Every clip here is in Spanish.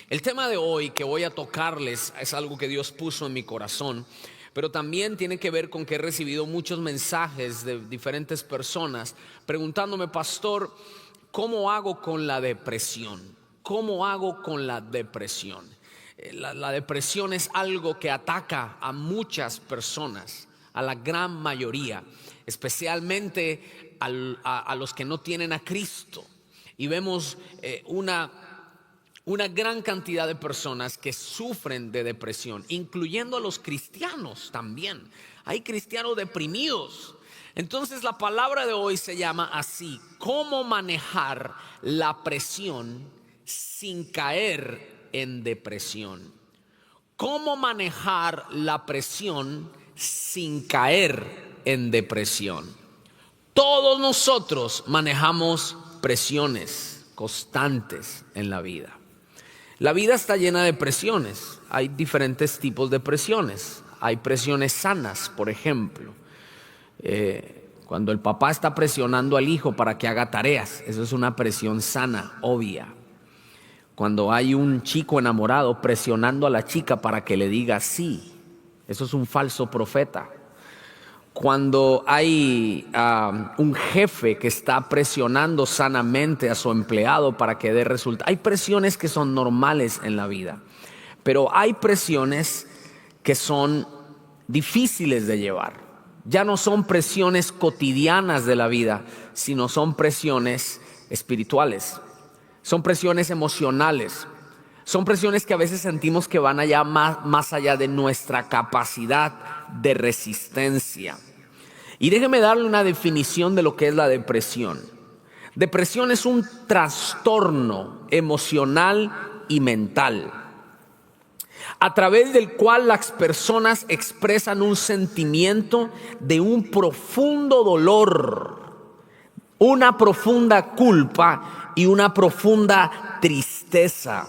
El tema de hoy que voy a tocarles es algo que Dios puso en mi corazón, pero también tiene que ver con que he recibido muchos mensajes de diferentes personas preguntándome: pastor, ¿cómo hago con la depresión? ¿Cómo hago con la depresión? La depresión es algo que ataca a muchas personas, a la gran mayoría, especialmente a los que no tienen a Cristo. Y vemos una gran cantidad de personas que sufren de depresión, incluyendo a los cristianos también. Hay cristianos deprimidos. Entonces la palabra de hoy se llama así: ¿cómo manejar la presión sin caer en depresión? ¿Cómo manejar la presión sin caer en depresión? Todos nosotros manejamos presiones constantes en la vida. La vida está llena de presiones. Hay diferentes tipos de presiones. Hay presiones sanas, por ejemplo. Cuando el papá está presionando al hijo para que haga tareas, eso es una presión sana, obvia. Cuando hay un chico enamorado presionando a la chica para que le diga sí, eso es un falso profeta. Cuando hay un jefe que está presionando sanamente a su empleado para que dé resultados. Hay presiones que son normales en la vida, pero hay presiones que son difíciles de llevar. Ya no son presiones cotidianas de la vida, sino son presiones espirituales. Son presiones emocionales. Son presiones que a veces sentimos que van allá más allá de nuestra capacidad de resistencia. Y déjeme darle una definición de lo que es la depresión. Depresión es un trastorno emocional y mental, a través del cual las personas expresan un sentimiento de un profundo dolor, una profunda culpa y una profunda tristeza.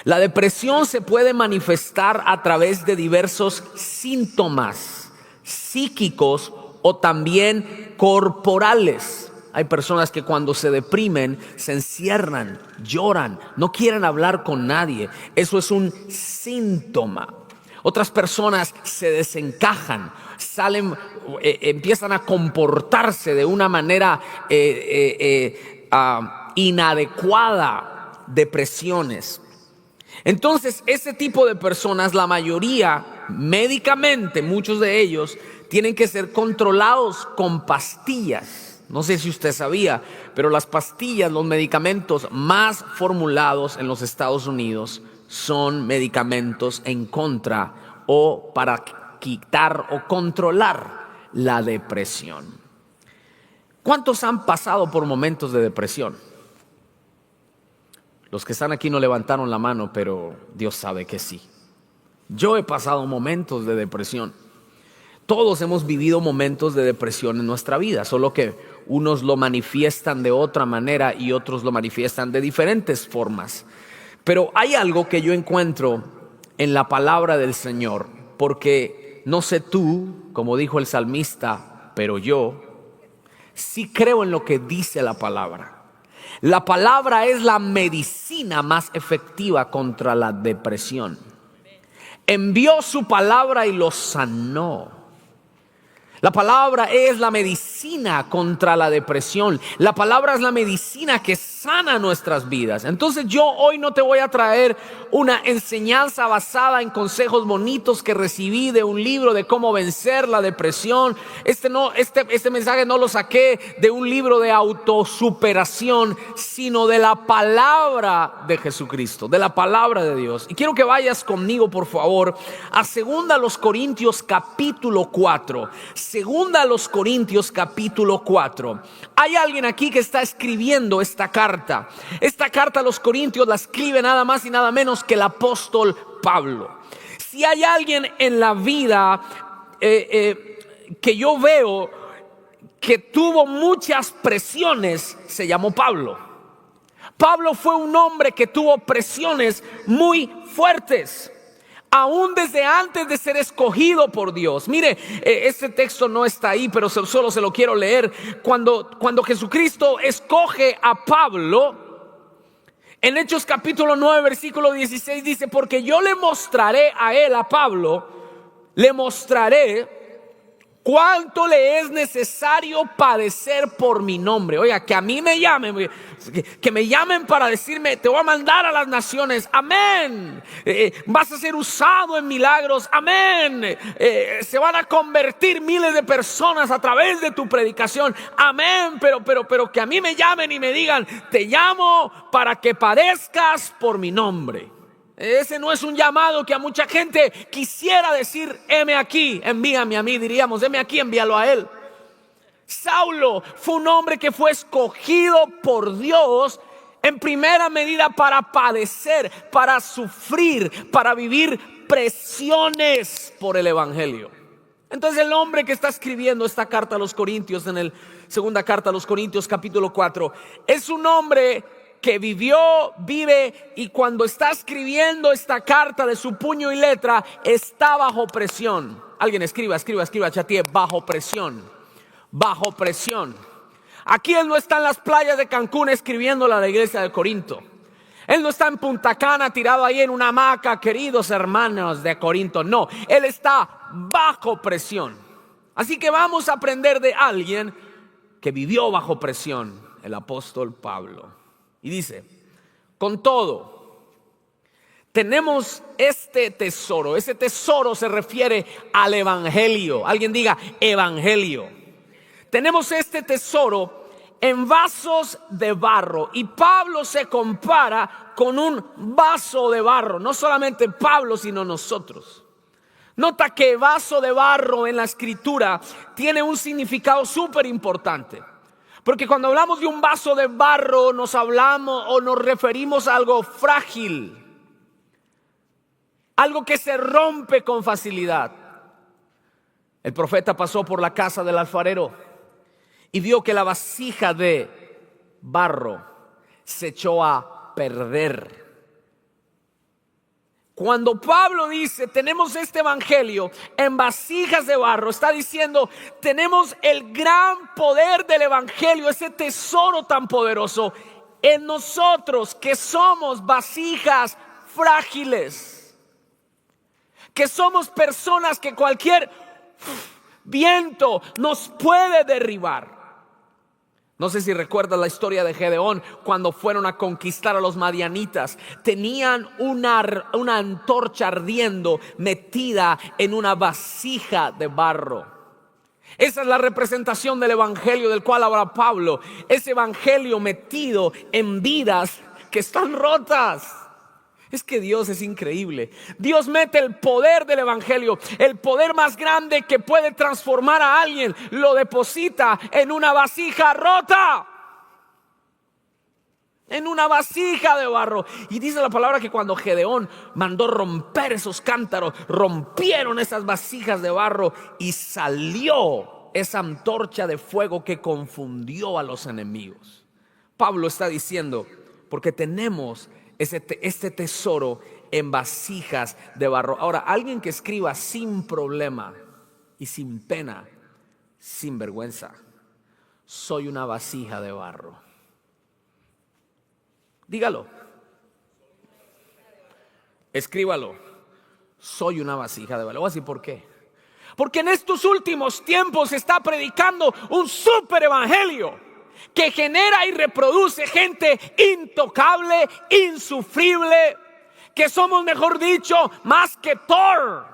La depresión se puede manifestar a través de diversos síntomas psíquicos o también corporales. Hay personas que cuando se deprimen se encierran, lloran, no quieren hablar con nadie. Eso es un síntoma. Otras personas se desencajan, empiezan a comportarse de una manera inadecuada, depresiones. Entonces, ese tipo de personas, la mayoría, médicamente, muchos de ellos tienen que ser controlados con pastillas. No sé si usted sabía, pero las pastillas, los medicamentos más formulados en los Estados Unidos son medicamentos en contra o para quitar o controlar la depresión. ¿Cuántos han pasado por momentos de depresión? Los que están aquí no levantaron la mano, pero Dios sabe que sí. Yo he pasado momentos de depresión. Todos hemos vivido momentos de depresión en nuestra vida, solo que unos lo manifiestan de otra manera y otros lo manifiestan de diferentes formas. Pero hay algo que yo encuentro en la palabra del Señor, porque no sé tú, como dijo el salmista, pero yo sí creo en lo que dice la palabra. La palabra es la medicina más efectiva contra la depresión. Envió su palabra y los sanó. La palabra es la medicina contra la depresión. La palabra es la medicina que sana nuestras vidas. Entonces yo hoy no te voy a traer una enseñanza basada en consejos bonitos que recibí de un libro de cómo vencer la depresión. Este mensaje no lo saqué de un libro de autosuperación, sino de la palabra de Jesucristo, de la palabra de Dios. Y quiero que vayas conmigo, por favor, a 2 Corintios capítulo 4. 2 Corintios capítulo 4. Hay alguien aquí que está escribiendo esta carta. Esta carta a los Corintios la escribe nada más y nada menos que el apóstol Pablo. Si hay alguien en la vida que yo veo que tuvo muchas presiones, se llamó Pablo. Pablo fue un hombre que tuvo presiones muy fuertes, aún desde antes de ser escogido por Dios. Mire, este texto no está ahí, pero solo se lo quiero leer. Cuando Jesucristo escoge a Pablo, En Hechos capítulo 9 versículo 16 dice: porque yo le mostraré a él, a Pablo, le mostraré cuánto le es necesario padecer por mi nombre. Oiga, que a mí me llamen, que me llamen para decirme: te voy a mandar a las naciones, amén. Vas a ser usado en milagros, amén. Se van a convertir miles de personas a través de tu predicación, amén. Pero que a mí me llamen y me digan: te llamo para que padezcas por mi nombre. Ese no es un llamado que a mucha gente quisiera decir: heme aquí, envíame a mí. Diríamos: heme aquí, envíalo a él. Saulo fue un hombre que fue escogido por Dios en primera medida para padecer, para sufrir, para vivir presiones por el evangelio. Entonces el hombre que está escribiendo esta carta a los Corintios, en la segunda carta a los Corintios capítulo 4, es un hombre que vive, y cuando está escribiendo esta carta de su puño y letra, está bajo presión. Alguien escriba, chatee: bajo presión. Bajo presión. Aquí él no está en las playas de Cancún escribiéndole a la iglesia de Corinto. Él no está en Punta Cana tirado ahí en una hamaca: queridos hermanos de Corinto. No, él está bajo presión. Así que vamos a aprender de alguien que vivió bajo presión, el apóstol Pablo. Y dice: con todo, tenemos este tesoro. Ese tesoro se refiere al evangelio. Alguien diga: evangelio. Tenemos este tesoro en vasos de barro. Y Pablo se compara con un vaso de barro. No solamente Pablo, sino nosotros. Nota que vaso de barro en la escritura tiene un significado súper importante. Porque cuando hablamos de un vaso de barro, nos referimos a algo frágil, algo que se rompe con facilidad. El profeta pasó por la casa del alfarero y vio que la vasija de barro se echó a perder. Cuando Pablo dice: tenemos este evangelio en vasijas de barro, está diciendo: tenemos el gran poder del evangelio, ese tesoro tan poderoso en nosotros, que somos vasijas frágiles, que somos personas que cualquier viento nos puede derribar. No sé si recuerdas la historia de Gedeón, cuando fueron a conquistar a los madianitas. Tenían una antorcha ardiendo metida en una vasija de barro. Esa es la representación del evangelio del cual habla Pablo. Ese evangelio metido en vidas que están rotas. Es que Dios es increíble. Dios mete el poder del evangelio, el poder más grande que puede transformar a alguien, lo deposita en una vasija rota, en una vasija de barro. Y dice la palabra que cuando Gedeón mandó romper esos cántaros, rompieron esas vasijas de barro y salió esa antorcha de fuego que confundió a los enemigos. Pablo está diciendo: porque tenemos este tesoro en vasijas de barro. Ahora, alguien que escriba sin problema y sin pena, sin vergüenza: soy una vasija de barro. Dígalo. Escríbalo: soy una vasija de barro. Voy a decir por qué. Porque en estos últimos tiempos se está predicando un super evangelio que genera y reproduce gente intocable, insufrible, que somos, mejor dicho, más que Thor.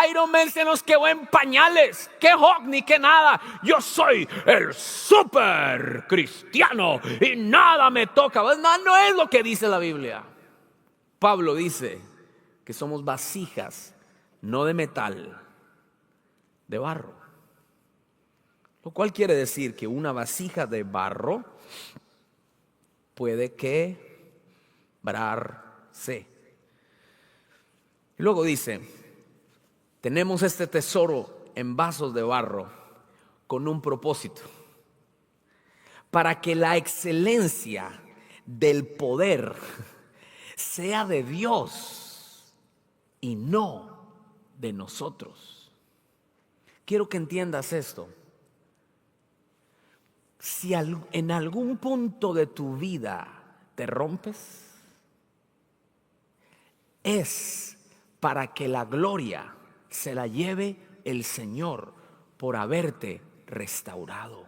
Iron Man se nos quedó en pañales, que Hulk ni que nada. Yo soy el super cristiano y nada me toca. No es lo que dice la Biblia. Pablo dice que somos vasijas, no de metal, de barro. Lo cual quiere decir que una vasija de barro puede quebrarse. Y luego dice: tenemos este tesoro en vasos de barro con un propósito, para que la excelencia del poder sea de Dios y no de nosotros. Quiero que entiendas esto. Si en algún punto de tu vida te rompes, es para que la gloria se la lleve el Señor por haberte restaurado.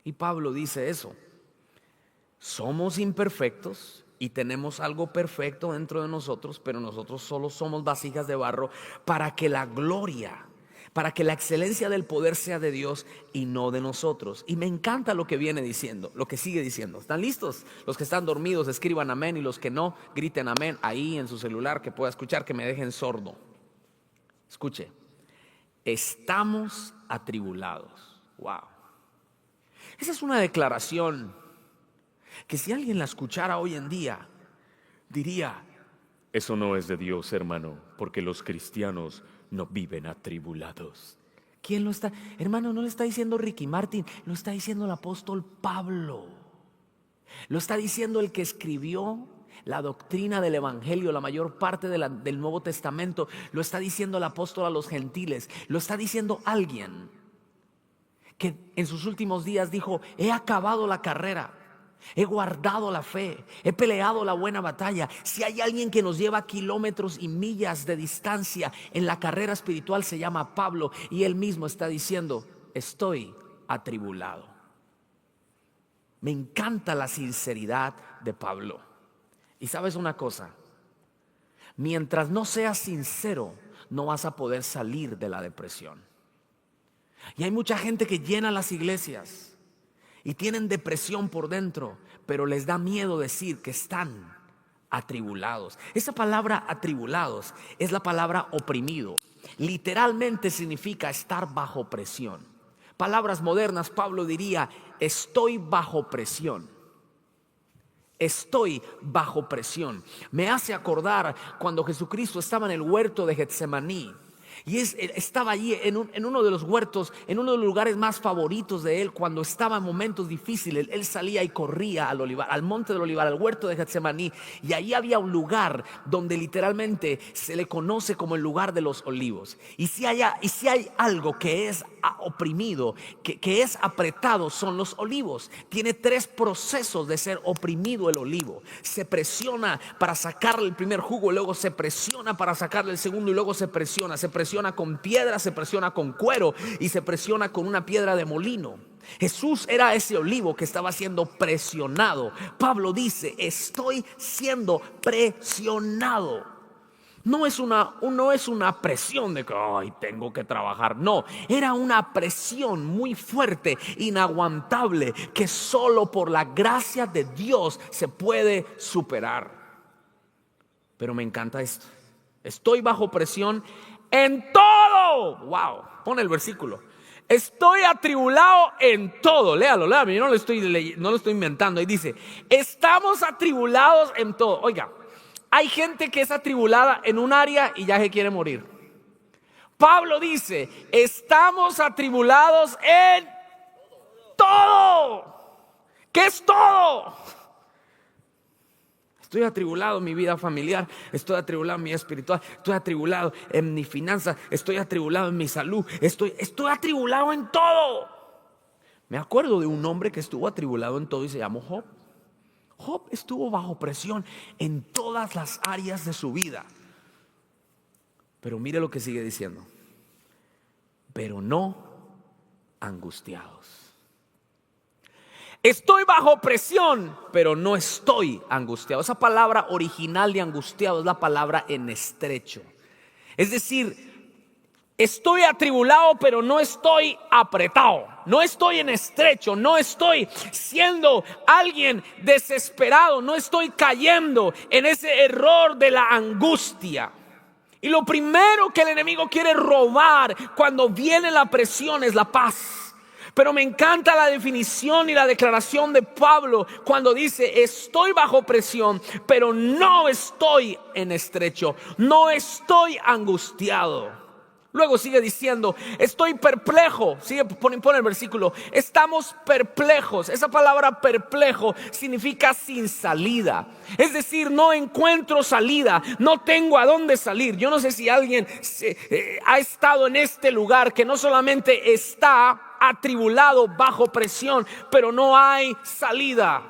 Y Pablo dice eso. Somos imperfectos y tenemos algo perfecto dentro de nosotros, pero nosotros solo somos vasijas de barro para que la gloria, para que la excelencia del poder sea de Dios y no de nosotros. Y me encanta lo que viene diciendo, lo que sigue diciendo. ¿Están listos? Los que están dormidos escriban amén, y los que no, griten amén ahí en su celular, que pueda escuchar, que me dejen sordo. Escuche, estamos atribulados. Wow. Esa es una declaración que si alguien la escuchara hoy en día, diría: Eso no es de Dios, hermano, porque los cristianos no viven atribulados. ¿Quién lo está? Hermano, no lo está diciendo Ricky Martin, lo está diciendo el apóstol Pablo. Lo está diciendo el que escribió la doctrina del evangelio, la mayor parte del Nuevo Testamento. Lo está diciendo el apóstol a los gentiles. Lo está diciendo alguien que en sus últimos días dijo: he acabado la carrera, he guardado la fe, he peleado la buena batalla. Si hay alguien que nos lleva kilómetros y millas de distancia en la carrera espiritual, se llama Pablo, y él mismo está diciendo: estoy atribulado. Me encanta la sinceridad de Pablo. Y sabes una cosa, mientras no seas sincero, no vas a poder salir de la depresión. Y hay mucha gente que llena las iglesias y tienen depresión por dentro, pero les da miedo decir que están atribulados. Esa palabra atribulados es la palabra oprimido. Literalmente significa estar bajo presión. Palabras modernas, Pablo diría: estoy bajo presión. Estoy bajo presión. Me hace acordar cuando Jesucristo estaba en el huerto de Getsemaní. Y estaba allí en uno de los huertos, en uno de los lugares más favoritos de él. Cuando estaba en momentos difíciles, él salía y corría al monte del Olivar, al huerto de Getsemaní. Y ahí había un lugar donde literalmente se le conoce como el lugar de los olivos. Y si hay algo que es oprimido, que es apretado, son los olivos. Tiene 3 procesos de ser oprimido el olivo. Se presiona para sacarle el primer jugo, luego se presiona para sacarle el segundo, y luego se presiona con piedra, se presiona con cuero y se presiona con una piedra de molino. Jesús era ese olivo que estaba siendo presionado. Pablo dice: estoy siendo presionado. No es una presión de que tengo que trabajar. No, era una presión muy fuerte, inaguantable, que solo por la gracia de Dios se puede superar. Pero me encanta esto: estoy bajo presión en todo. Wow, pon el versículo. Estoy atribulado en todo. Léalo, yo no lo estoy inventando. Ahí dice: estamos atribulados en todo. Oiga, hay gente que es atribulada en un área y ya se quiere morir. Pablo dice: estamos atribulados en todo. ¿Qué es todo? Estoy atribulado en mi vida familiar, estoy atribulado en mi vida espiritual, estoy atribulado en mi finanza, estoy atribulado en mi salud, estoy atribulado en todo. Me acuerdo de un hombre que estuvo atribulado en todo y se llamó Job. Job estuvo bajo presión en todas las áreas de su vida. Pero mire lo que sigue diciendo: pero no angustiados. Estoy bajo presión, pero no estoy angustiado. Esa palabra original de angustiado es la palabra en estrecho. Es decir, estoy atribulado, pero no estoy apretado. No estoy en estrecho, no estoy siendo alguien desesperado, no estoy cayendo en ese error de la angustia. Y lo primero que el enemigo quiere robar cuando viene la presión es la paz. Pero me encanta la definición y la declaración de Pablo cuando dice: estoy bajo presión, pero no estoy en estrecho, no estoy angustiado. Luego sigue diciendo: estoy perplejo. Pon el versículo: estamos perplejos. Esa palabra perplejo significa sin salida. Es decir, no encuentro salida, no tengo a dónde salir. Yo no sé si alguien ha estado en este lugar que no solamente está atribulado, bajo presión, pero no hay salida.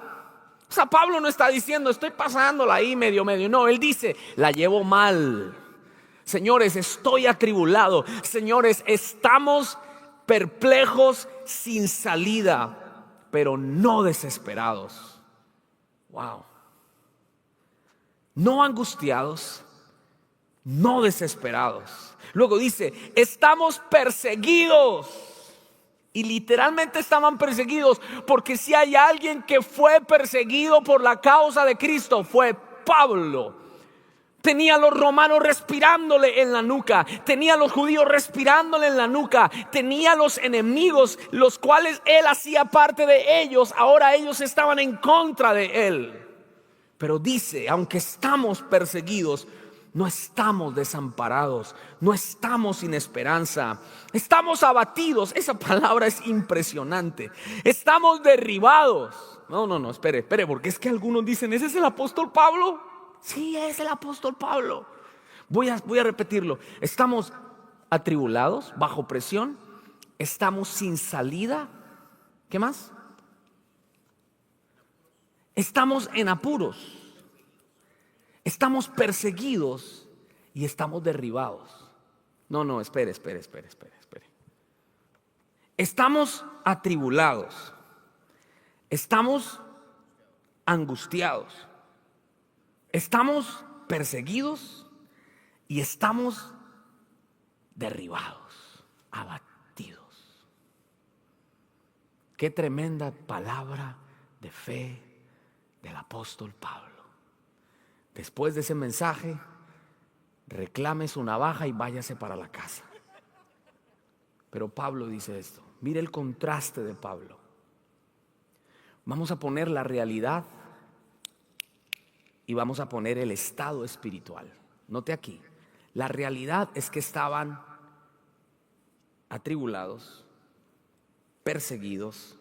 O sea, Pablo no está diciendo, estoy pasándola ahí medio. No, él dice, la llevo mal. Señores, estoy atribulado. Señores, estamos perplejos, sin salida, pero no desesperados. Wow. No angustiados, no desesperados. Luego dice, estamos perseguidos. Y literalmente estaban perseguidos, porque si hay alguien que fue perseguido por la causa de Cristo, fue Pablo. Tenía a los romanos respirándole en la nuca, tenía a los judíos respirándole en la nuca, tenía a los enemigos, los cuales él hacía parte de ellos. Ahora ellos estaban en contra de él. Pero dice, aunque estamos perseguidos, no estamos desamparados, no estamos sin esperanza, estamos abatidos. Esa palabra es impresionante. Estamos derribados. No, espere, porque es que algunos dicen, ¿ese es el apóstol Pablo? Sí, es el apóstol Pablo. Voy a repetirlo. Estamos atribulados, bajo presión, estamos sin salida. ¿Qué más? Estamos en apuros. Estamos perseguidos y estamos derribados. No, espere. Estamos atribulados. Estamos angustiados. Estamos perseguidos y estamos derribados, abatidos. Qué tremenda palabra de fe del apóstol Pablo. Después de ese mensaje, reclame su navaja y váyase para la casa. Pero Pablo dice esto. Mire el contraste de Pablo. Vamos a poner la realidad y vamos a poner el estado espiritual. Note aquí, la realidad es que estaban atribulados, perseguidos,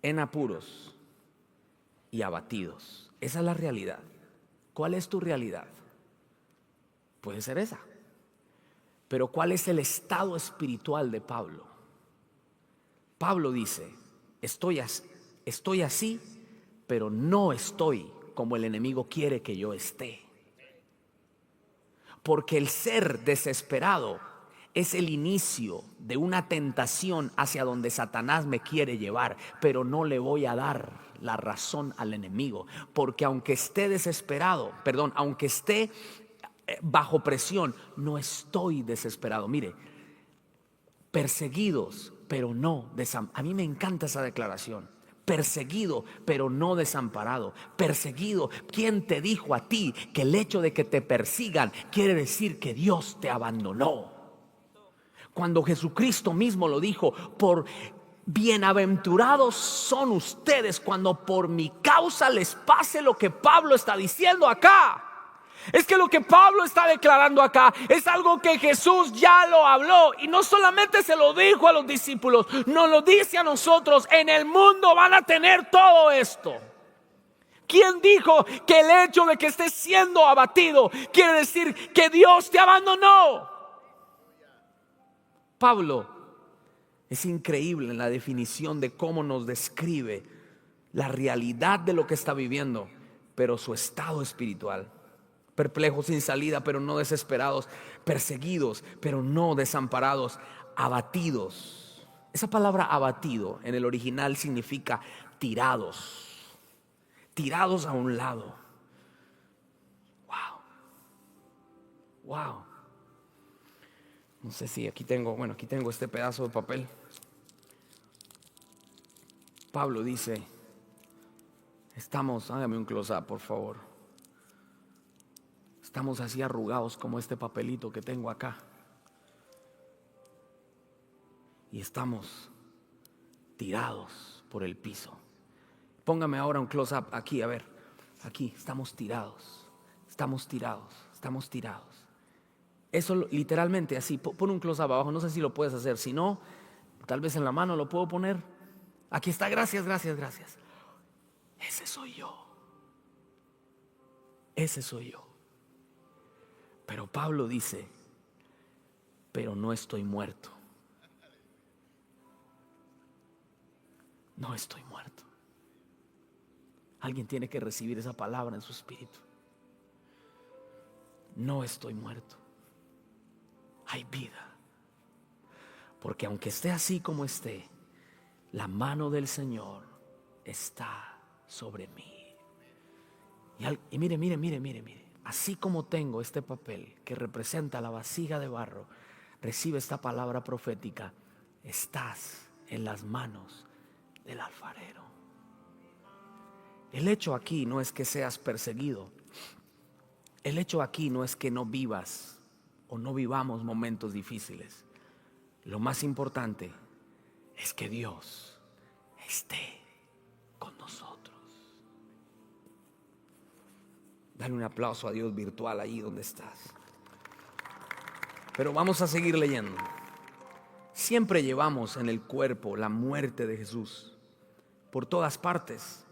en apuros y abatidos. Esa es la realidad. ¿Cuál es tu realidad? Puede ser esa. Pero ¿cuál es el estado espiritual de Pablo? Pablo dice, estoy así, pero no estoy como el enemigo quiere que yo esté. Porque el ser desesperado es el inicio de una tentación hacia donde Satanás me quiere llevar, pero no le voy a dar la razón al enemigo, porque aunque esté aunque esté bajo presión, no estoy desesperado. Mire, perseguidos, pero no desamparados. A mí me encanta esa declaración. Perseguido, pero no desamparado. Perseguido. ¿Quién te dijo a ti que el hecho de que te persigan quiere decir que Dios te abandonó? Cuando Jesucristo mismo lo dijo, por bienaventurados son ustedes cuando por mi causa les pase lo que Pablo está diciendo acá. Es que lo que Pablo está declarando acá es algo que Jesús ya lo habló, y no solamente se lo dijo a los discípulos, nos lo dice a nosotros. En el mundo van a tener todo esto. ¿Quién dijo que el hecho de que estés siendo abatido quiere decir que Dios te abandonó? Pablo es increíble en la definición de cómo nos describe la realidad de lo que está viviendo, pero su estado espiritual. Perplejos, sin salida, pero no desesperados. Perseguidos, pero no desamparados. Abatidos. Esa palabra abatido en el original significa tirados. Tirados a un lado. Wow. No sé si aquí tengo este pedazo de papel. Pablo dice, hágame un close-up, por favor. Estamos así arrugados como este papelito que tengo acá. Y estamos tirados por el piso. Póngame ahora un close-up aquí, a ver. Aquí, estamos tirados. Eso literalmente así, pon un close-up abajo, no sé si lo puedes hacer. Si no, tal vez en la mano lo puedo poner. Aquí está, gracias. Ese soy yo. Pero Pablo dice, pero no estoy muerto. no estoy muerto. Alguien tiene que recibir esa palabra en su espíritu. No estoy muerto. Hay vida. Porque aunque esté así como esté, la mano del Señor está sobre mí. Y mire. Así como tengo este papel que representa la vasija de barro, recibe esta palabra profética. Estás en las manos del alfarero. El hecho aquí no es que seas perseguido. El hecho aquí no es que no vivas o no vivamos momentos difíciles. Lo más importante es que Dios esté con nosotros. Dale un aplauso a Dios virtual ahí donde estás. Pero vamos a seguir leyendo. Siempre llevamos en el cuerpo la muerte de Jesús por todas partes,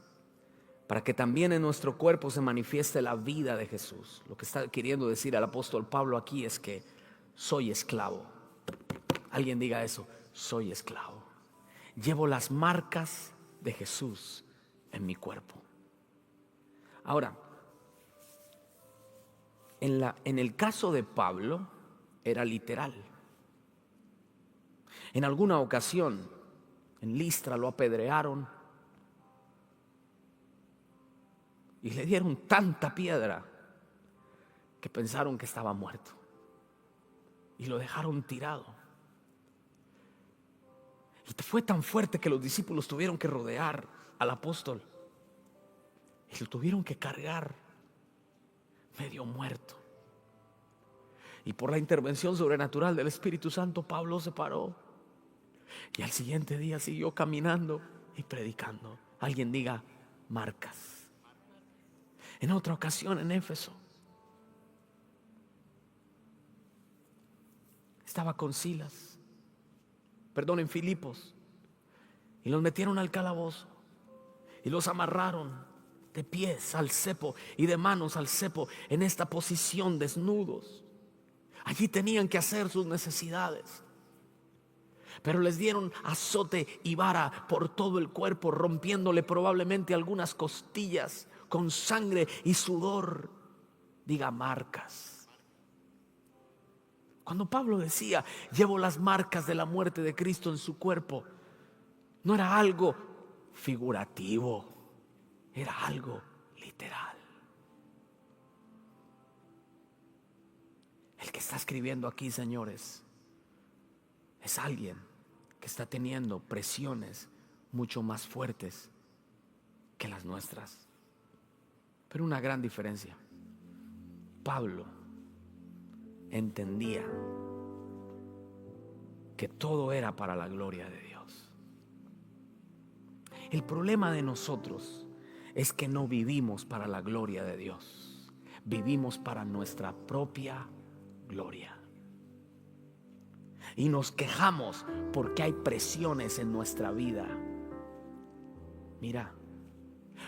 para que también en nuestro cuerpo se manifieste la vida de Jesús. Lo que está queriendo decir el apóstol Pablo aquí es que soy esclavo. Alguien diga eso: soy esclavo. Llevo las marcas de Jesús en mi cuerpo. Ahora, en el caso de Pablo era literal. En alguna ocasión en Listra lo apedrearon y le dieron tanta piedra que pensaron que estaba muerto y lo dejaron tirado. Y fue tan fuerte que los discípulos tuvieron que rodear al apóstol y lo tuvieron que cargar medio muerto. Y por la intervención sobrenatural del Espíritu Santo, Pablo se paró y al siguiente día siguió caminando y predicando. Alguien diga: marcas. En otra ocasión en Éfeso estaba con Silas, en Filipos, y los metieron al calabozo y los amarraron de pies al cepo y de manos al cepo, en esta posición, desnudos. Allí tenían que hacer sus necesidades, pero les dieron azote y vara por todo el cuerpo, rompiéndole probablemente algunas costillas, con sangre y sudor. Diga: marcas. Cuando Pablo decía llevo las marcas de la muerte de Cristo en su cuerpo, no era algo figurativo, era algo literal. El que está escribiendo aquí, señores, es alguien que está teniendo presiones mucho más fuertes que las nuestras. Pero una gran diferencia: Pablo entendía que todo era para la gloria de Dios. El problema de nosotros es que no vivimos para la gloria de Dios, vivimos para nuestra propia gloria. Y nos quejamos porque hay presiones en nuestra vida. Mira,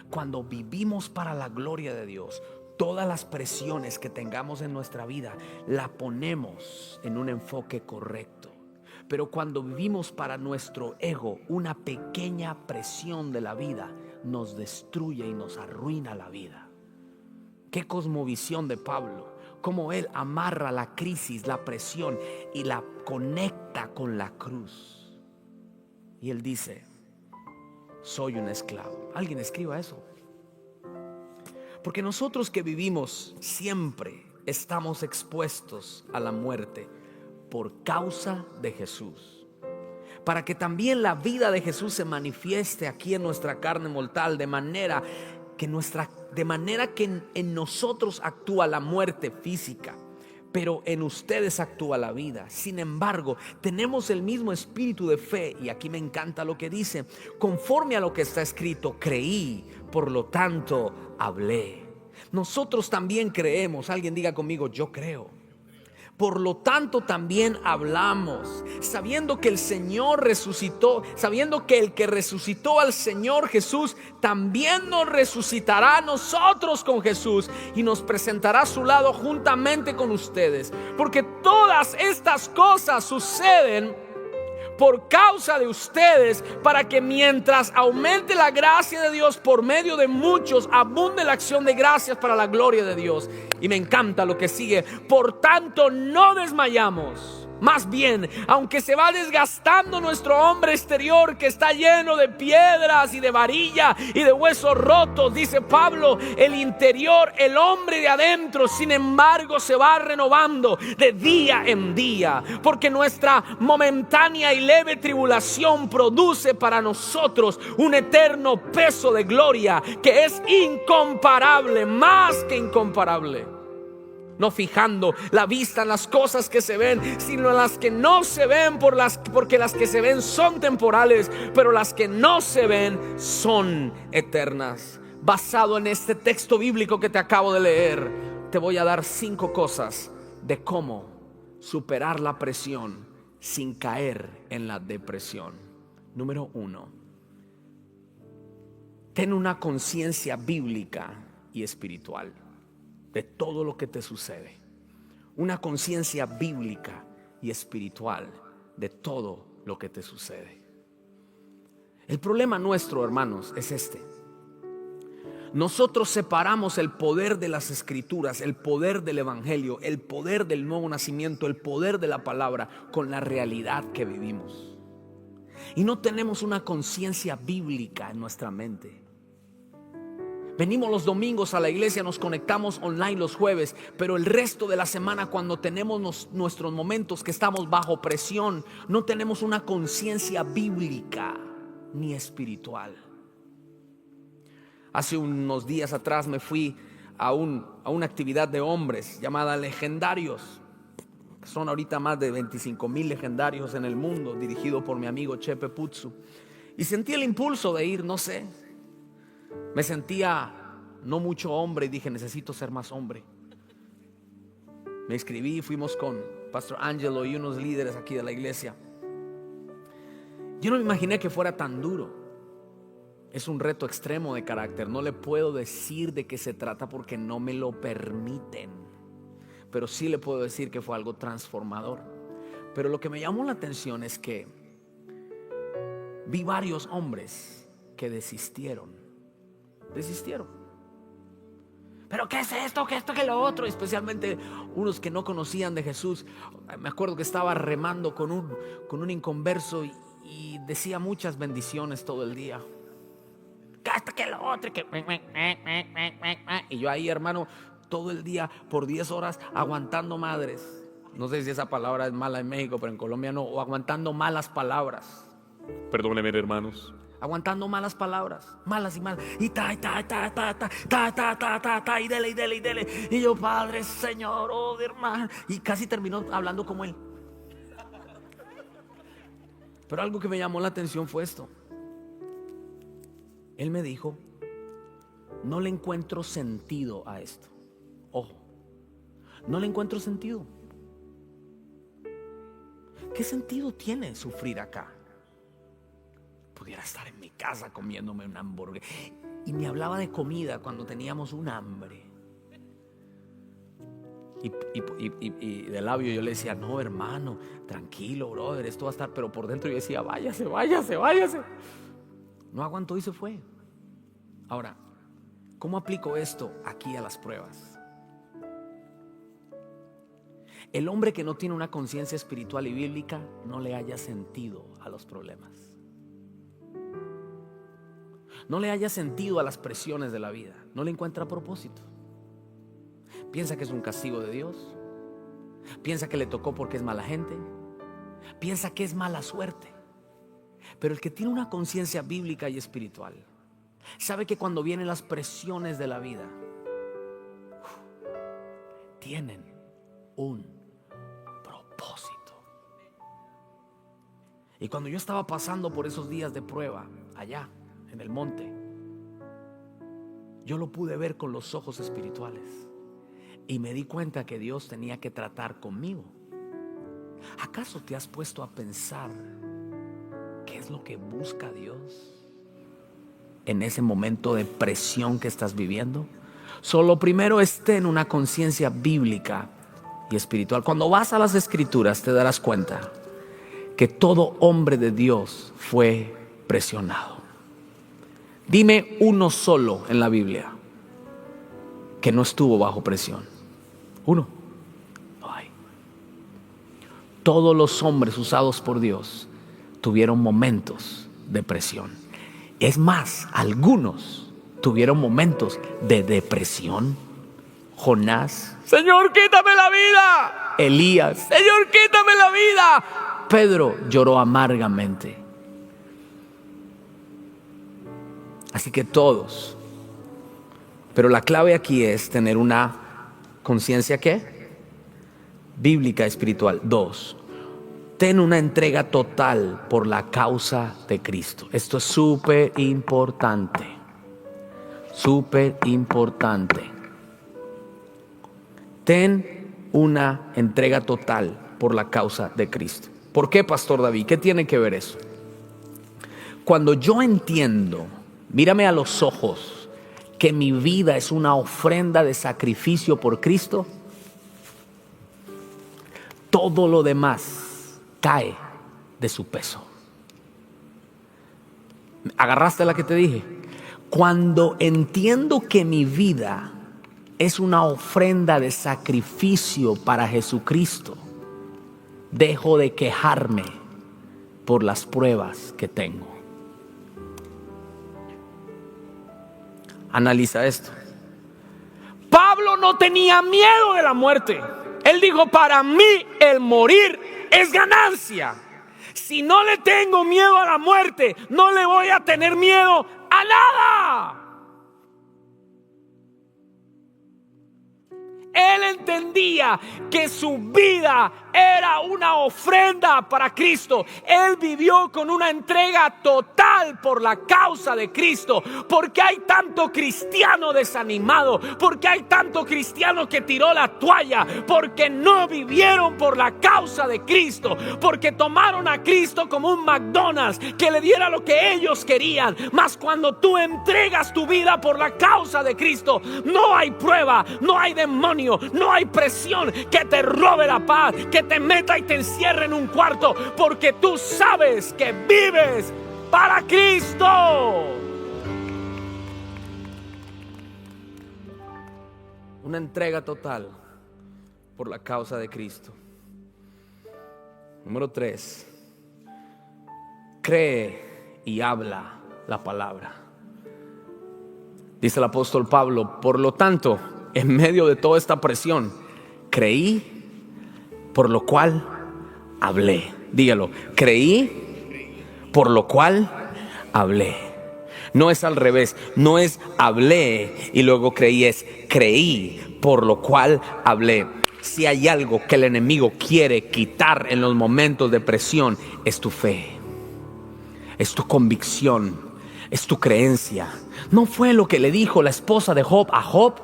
cuando vivimos para la gloria de Dios, todas las presiones que tengamos en nuestra vida la ponemos en un enfoque correcto. Pero cuando vivimos para nuestro ego, una pequeña presión de la vida nos destruye y nos arruina la vida. Qué cosmovisión de Pablo, cómo él amarra la crisis, la presión y la conecta con la cruz. Y él dice: soy un esclavo. Alguien escriba eso. Porque nosotros que vivimos siempre estamos expuestos a la muerte por causa de Jesús, para que también la vida de Jesús se manifieste aquí en nuestra carne mortal, de manera que en nosotros actúa la muerte física, pero en ustedes actúa la vida. Sin embargo, tenemos el mismo espíritu de fe, y aquí me encanta lo que dice: conforme a lo que está escrito, creí, por lo tanto hablé. Nosotros también creemos. Alguien diga conmigo: yo creo. Por lo tanto también hablamos, sabiendo que el Señor resucitó, sabiendo que el que resucitó al Señor Jesús también nos resucitará a nosotros con Jesús y nos presentará a su lado juntamente con ustedes. Porque todas estas cosas suceden por causa de ustedes, para que mientras aumente la gracia de Dios por medio de muchos, abunde la acción de gracias para la gloria de Dios. Y me encanta lo que sigue: por tanto no desmayamos. Más bien, aunque se va desgastando nuestro hombre exterior, que está lleno de piedras y de varilla y de huesos rotos, dice Pablo, el interior, el hombre de adentro, sin embargo, se va renovando de día en día, porque nuestra momentánea y leve tribulación produce para nosotros un eterno peso de gloria que es incomparable, más que incomparable. No fijando la vista en las cosas que se ven, sino en las que no se ven, porque las que se ven son temporales, pero las que no se ven son eternas. Basado en este texto bíblico que te acabo de leer, te voy a dar 5 cosas de cómo superar la presión sin caer en la depresión. Número 1: ten una conciencia bíblica y espiritual de todo lo que te sucede. Una conciencia bíblica y espiritual de todo lo que te sucede. El problema nuestro, hermanos, es este: nosotros separamos el poder de las escrituras, el poder del evangelio, el poder del nuevo nacimiento, el poder de la palabra con la realidad que vivimos. Y no tenemos una conciencia bíblica en nuestra mente. Venimos los domingos a la iglesia, nos conectamos online los jueves, pero el resto de la semana, cuando tenemos nuestros momentos que estamos bajo presión, no tenemos una conciencia bíblica ni espiritual. Hace unos días atrás me fui a una actividad de hombres llamada Legendarios. Son ahorita más de 25,000 legendarios en el mundo, dirigido por mi amigo Chepe Putsu. Y sentí el impulso de ir, no sé. Me sentía no mucho hombre y dije, necesito ser más hombre. Me inscribí, fuimos con Pastor Angelo y unos líderes aquí de la iglesia. Yo no me imaginé que fuera tan duro. Es un reto extremo de carácter. No le puedo decir de qué se trata porque no me lo permiten, pero sí le puedo decir que fue algo transformador. Pero lo que me llamó la atención es que vi varios hombres que desistieron. ¿Pero qué es esto? ¿Qué esto? ¿Qué lo otro? Especialmente unos que no conocían de Jesús. Me acuerdo que estaba remando con un inconverso y decía muchas bendiciones todo el día. ¿Qué esto? ¿Qué lo otro? Y yo ahí, hermano, todo el día por 10 horas aguantando madres. No sé si esa palabra es mala en México, pero en Colombia no. O aguantando malas palabras. Perdónenme, hermanos. Aguantando malas palabras, malas y malas. Y y dele. Y yo, Padre, Señor, oh hermano. Y casi terminó hablando como él. Pero algo que me llamó la atención fue esto. Él me dijo, no le encuentro sentido a esto. Ojo, no le encuentro sentido. ¿Qué sentido tiene sufrir acá? Pudiera estar en mi casa comiéndome un hamburguesa. Y me hablaba de comida cuando teníamos un hambre. Y de labio yo le decía, no hermano, tranquilo brother, esto va a estar. Pero por dentro yo decía, váyase. No aguantó y se fue. Ahora, ¿cómo aplico esto aquí a las pruebas? El hombre que no tiene una conciencia espiritual y bíblica no le halla sentido a los problemas. No le haya sentido a las presiones de la vida. No le encuentra propósito. Piensa que es un castigo de Dios. Piensa que le tocó porque es mala gente. Piensa que es mala suerte. Pero el que tiene una conciencia bíblica y espiritual sabe que cuando vienen las presiones de la vida, tienen un propósito. Y cuando yo estaba pasando por esos días de prueba allá en el monte, yo lo pude ver con los ojos espirituales y me di cuenta que Dios tenía que tratar conmigo. ¿Acaso te has puesto a pensar qué es lo que busca Dios en ese momento de presión que estás viviendo? Solo primero esté en una conciencia bíblica y espiritual. Cuando vas a las escrituras te darás cuenta que todo hombre de Dios fue presionado. Dime uno solo en la Biblia que no estuvo bajo presión. Uno. No hay. Todos los hombres usados por Dios tuvieron momentos de presión. Es más, algunos tuvieron momentos de depresión. Jonás: Señor, quítame la vida. Elías: Señor, quítame la vida. Pedro lloró amargamente. Así que todos. Pero la clave aquí es tener una conciencia, ¿qué? Bíblica, espiritual. 2. Ten una entrega total por la causa de Cristo. Esto es súper importante. Súper importante. Ten una entrega total por la causa de Cristo. ¿Por qué, Pastor David? ¿Qué tiene que ver eso? Cuando yo entiendo, mírame a los ojos, que mi vida es una ofrenda de sacrificio por Cristo, todo lo demás cae de su peso. ¿Agarraste la que te dije? Cuando entiendo que mi vida es una ofrenda de sacrificio para Jesucristo, dejo de quejarme por las pruebas que tengo. Analiza esto. Pablo no tenía miedo de la muerte. Él dijo: para mí el morir es ganancia. Si no le tengo miedo a la muerte, no le voy a tener miedo a nada. Él entendía que su vida era una ofrenda para Cristo. Él vivió con una entrega total por la causa de Cristo. Porque hay tanto cristiano desanimado, porque hay tanto cristiano que tiró la toalla, porque no vivieron por la causa de Cristo, porque tomaron a Cristo como un McDonald's que le diera lo que ellos querían. Mas cuando tú entregas tu vida por la causa de Cristo, no hay prueba, no hay demonio, no hay presión que te robe la paz, que te meta y te encierre en un cuarto, porque tú sabes que vives para Cristo. Una entrega total por la causa de Cristo. Número 3. Cree y habla la palabra. Dice el apóstol Pablo: por lo tanto, en medio de toda esta presión, creí, por lo cual hablé. Dígalo: creí, por lo cual hablé. No es al revés, no es hablé y luego creí, es creí, por lo cual hablé. Si hay algo que el enemigo quiere quitar en los momentos de presión, es tu fe, es tu convicción, es tu creencia. ¿No fue lo que le dijo la esposa de Job a Job?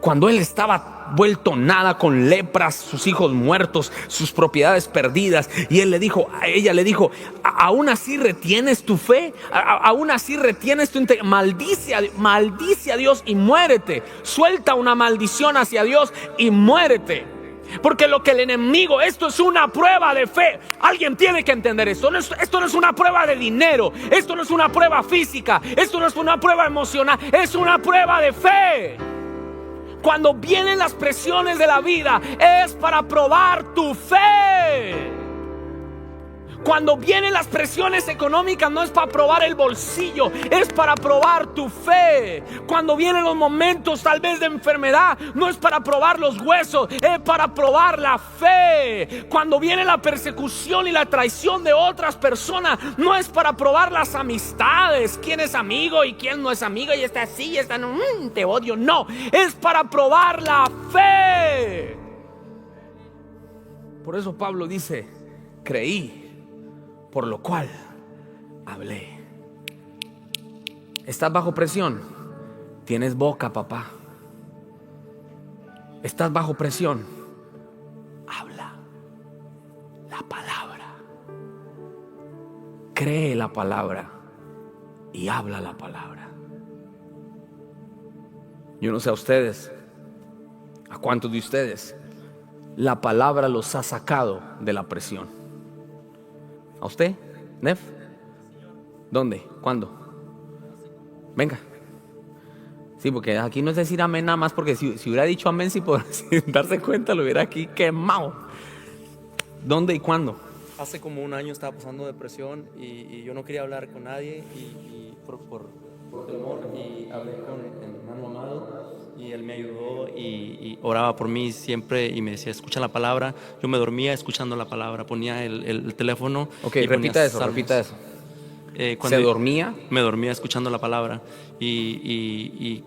Cuando él estaba vuelto nada, con lepras, sus hijos muertos, sus propiedades perdidas, y ella le dijo: ¿aún así retienes tu fe? ¿Aún así retienes tu integridad? Maldice a Dios y muérete. Suelta una maldición hacia Dios y muérete. Porque lo que el enemigo, esto es una prueba de fe. Alguien tiene que entender esto. Esto no es una prueba de dinero. Esto no es una prueba física. Esto no es una prueba emocional. Es una prueba de fe. Cuando vienen las presiones de la vida, es para probar tu fe. Cuando vienen las presiones económicas, no es para probar el bolsillo, es para probar tu fe. Cuando vienen los momentos tal vez de enfermedad, no es para probar los huesos, es para probar la fe. Cuando viene la persecución y la traición de otras personas, no es para probar las amistades, quién es amigo y quién no es amigo, y está así y está no, te odio. No, es para probar la fe. Por eso Pablo dice: creí, por lo cual hablé. ¿Estás bajo presión? Tienes boca, papá. ¿Estás bajo presión? Habla la palabra. Cree la palabra y habla la palabra. Yo no sé a ustedes, a cuántos de ustedes la palabra los ha sacado de la presión. ¿A usted, Nef? ¿Dónde? ¿Cuándo? Venga. Sí, porque aquí no es decir amén nada más, porque si hubiera dicho amén sin darse cuenta, lo hubiera aquí quemado. ¿Dónde y cuándo? Hace como un año estaba pasando depresión y yo no quería hablar con nadie y por temor, y hablé con el hermano Amado y él me ayudó y oraba por mí siempre y me decía, escucha la palabra. Yo me dormía escuchando la palabra, ponía el teléfono. Ok, y ponía repita eso, salmos. repita eso. Cuando ¿Se dormía? Me dormía escuchando la palabra y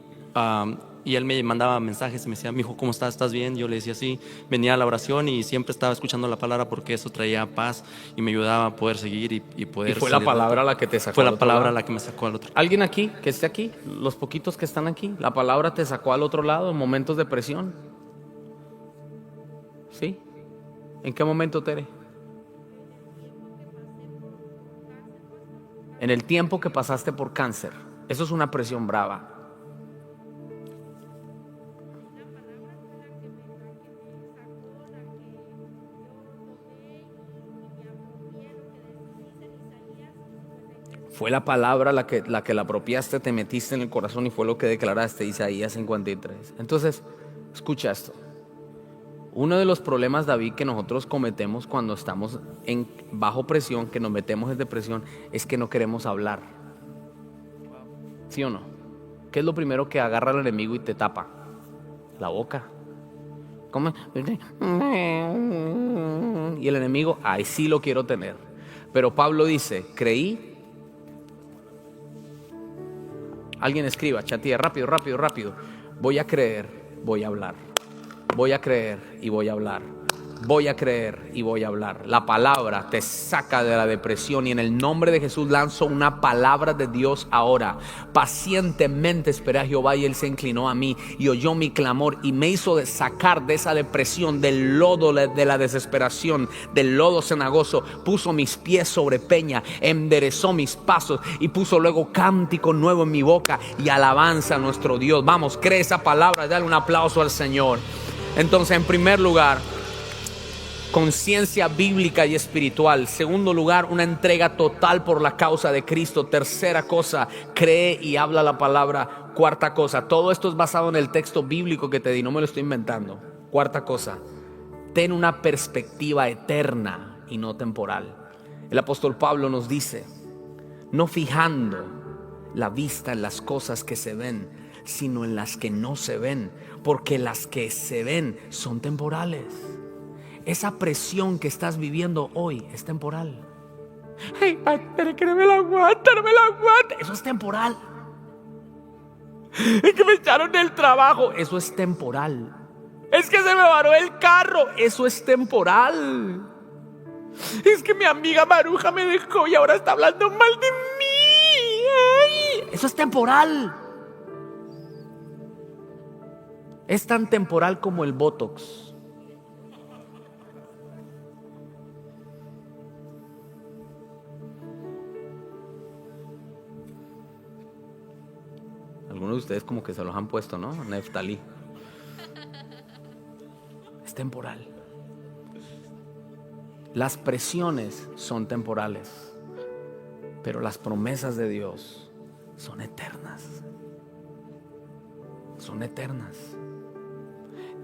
él me mandaba mensajes y me decía, mijo, ¿cómo estás? ¿Estás bien? Yo le decía sí, venía a la oración y siempre estaba escuchando la palabra porque eso traía paz y me ayudaba a poder seguir y poder. ¿Y fue la salir palabra de- la que te sacó Fue al la otro palabra lado? la que me sacó al otro. ¿Alguien aquí que esté aquí? Los poquitos que están aquí. ¿La palabra te sacó al otro lado en momentos de presión? ¿Sí? ¿En qué momento, Tere? En el tiempo que pasaste por cáncer. Eso es una presión brava. Fue la palabra la que la apropiaste, te metiste en el corazón y fue lo que declaraste, Isaías 53. Entonces, escucha esto. Uno de los problemas, David, que nosotros cometemos cuando estamos bajo presión, que nos metemos en depresión, es que no queremos hablar. ¿Sí o no? ¿Qué es lo primero que agarra al enemigo y te tapa? La boca. ¿Cómo? Y el enemigo, ay, sí lo quiero tener. Pero Pablo dice, creí. Alguien escriba, chatía, rápido, rápido, rápido. Voy a creer, voy a hablar. Voy a creer y voy a hablar. Voy a creer y voy a hablar. La palabra te saca de la depresión y en el nombre de Jesús lanzo una palabra de Dios ahora. Pacientemente esperé a Jehová y él se inclinó a mí y oyó mi clamor y me hizo sacar de esa depresión, del lodo de la desesperación, del lodo cenagoso. Puso mis pies sobre peña, enderezó mis pasos y puso luego cántico nuevo en mi boca y alabanza a nuestro Dios. Vamos, cree esa palabra, dale un aplauso al Señor. Entonces, en primer lugar, conciencia bíblica y espiritual. Segundo lugar, una entrega total por la causa de Cristo. Tercera cosa, cree y habla la palabra. Cuarta cosa, todo esto es basado en el texto bíblico que te di, no me lo estoy inventando. Cuarta cosa, ten una perspectiva eterna y no temporal. El apóstol Pablo nos dice, no fijando la vista en las cosas que se ven, sino en las que no se ven, porque las que se ven son temporales. Esa presión que estás viviendo hoy es temporal. Hey, pero que no me la aguanta, no me la aguanta. Eso es temporal. Es que me echaron del trabajo. Eso es temporal. Es que se me varó el carro. Eso es temporal. Es que mi amiga Maruja me dejó y ahora está hablando mal de mí. Ay, eso es temporal. Es tan temporal como el Botox. Algunos de ustedes como que se los han puesto, ¿no? Neftalí. Es temporal. Las presiones son temporales, pero las promesas de Dios son eternas. Son eternas.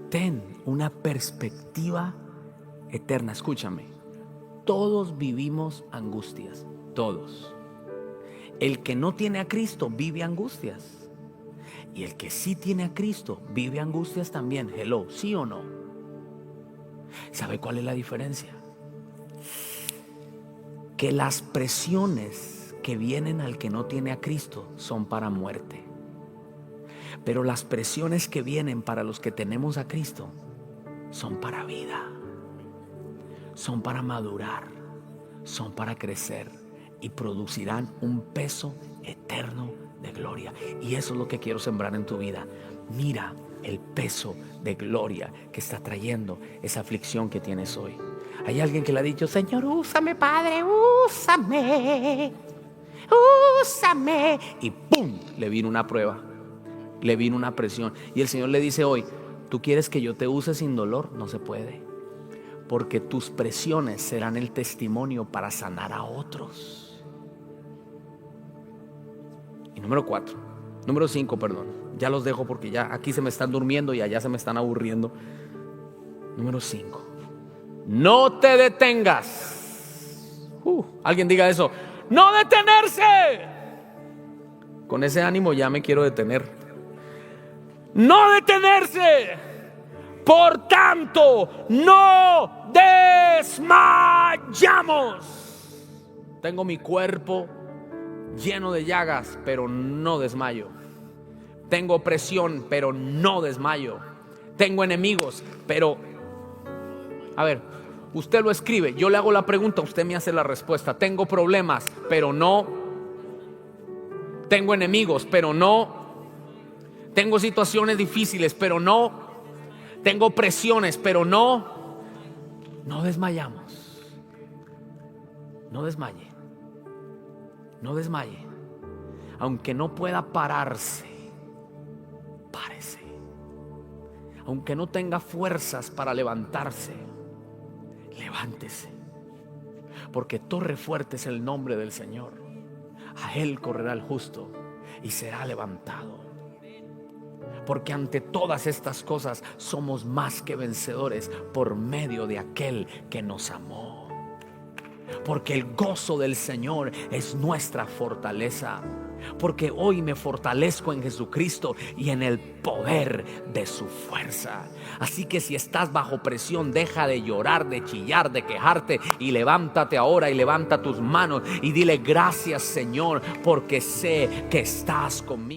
Ten una perspectiva eterna. Escúchame. Todos vivimos angustias. Todos. El que no tiene a Cristo vive angustias. Y el que sí tiene a Cristo vive angustias también. Hello, ¿sí o no? ¿Sabe cuál es la diferencia? Que las presiones que vienen al que no tiene a Cristo son para muerte. Pero las presiones que vienen para los que tenemos a Cristo son para vida. Son para madurar. Son para crecer. Y producirán un peso eterno de gloria. Y eso es lo que quiero sembrar en tu vida. Mira el peso de gloria que está trayendo esa aflicción que tienes hoy. Hay alguien que le ha dicho, Señor, úsame, Padre, úsame, úsame. Y ¡pum! Le vino una prueba, le vino una presión. Y el Señor le dice hoy, ¿tú quieres que yo te use sin dolor? No se puede. porque tus presiones serán el testimonio para sanar a otros. Y número 5, perdón. Ya los dejo porque ya aquí se me están durmiendo y allá se me están aburriendo. Número 5. No te detengas. Alguien diga eso. No detenerse. Con ese ánimo ya me quiero detener. No detenerse. Por tanto, no desmayamos. Tengo mi cuerpo lleno de llagas, pero no desmayo. Tengo presión, pero no desmayo. Tengo enemigos, pero... A ver, usted lo escribe, yo le hago la pregunta, usted me hace la respuesta. Tengo problemas, pero no. Tengo enemigos, pero no. Tengo situaciones difíciles, pero no. Tengo presiones, pero no. No desmayamos. No desmaye. No desmaye. Aunque no pueda pararse, párese. Aunque no tenga fuerzas para levantarse, levántese. Porque torre fuerte es el nombre del Señor. A Él correrá el justo y será levantado. Porque ante todas estas cosas somos más que vencedores por medio de aquel que nos amó. Porque el gozo del Señor es nuestra fortaleza. Porque hoy me fortalezco en Jesucristo y en el poder de su fuerza. Así que si estás bajo presión, deja de llorar, de chillar, de quejarte y levántate ahora y levanta tus manos y dile: gracias, Señor, porque sé que estás conmigo.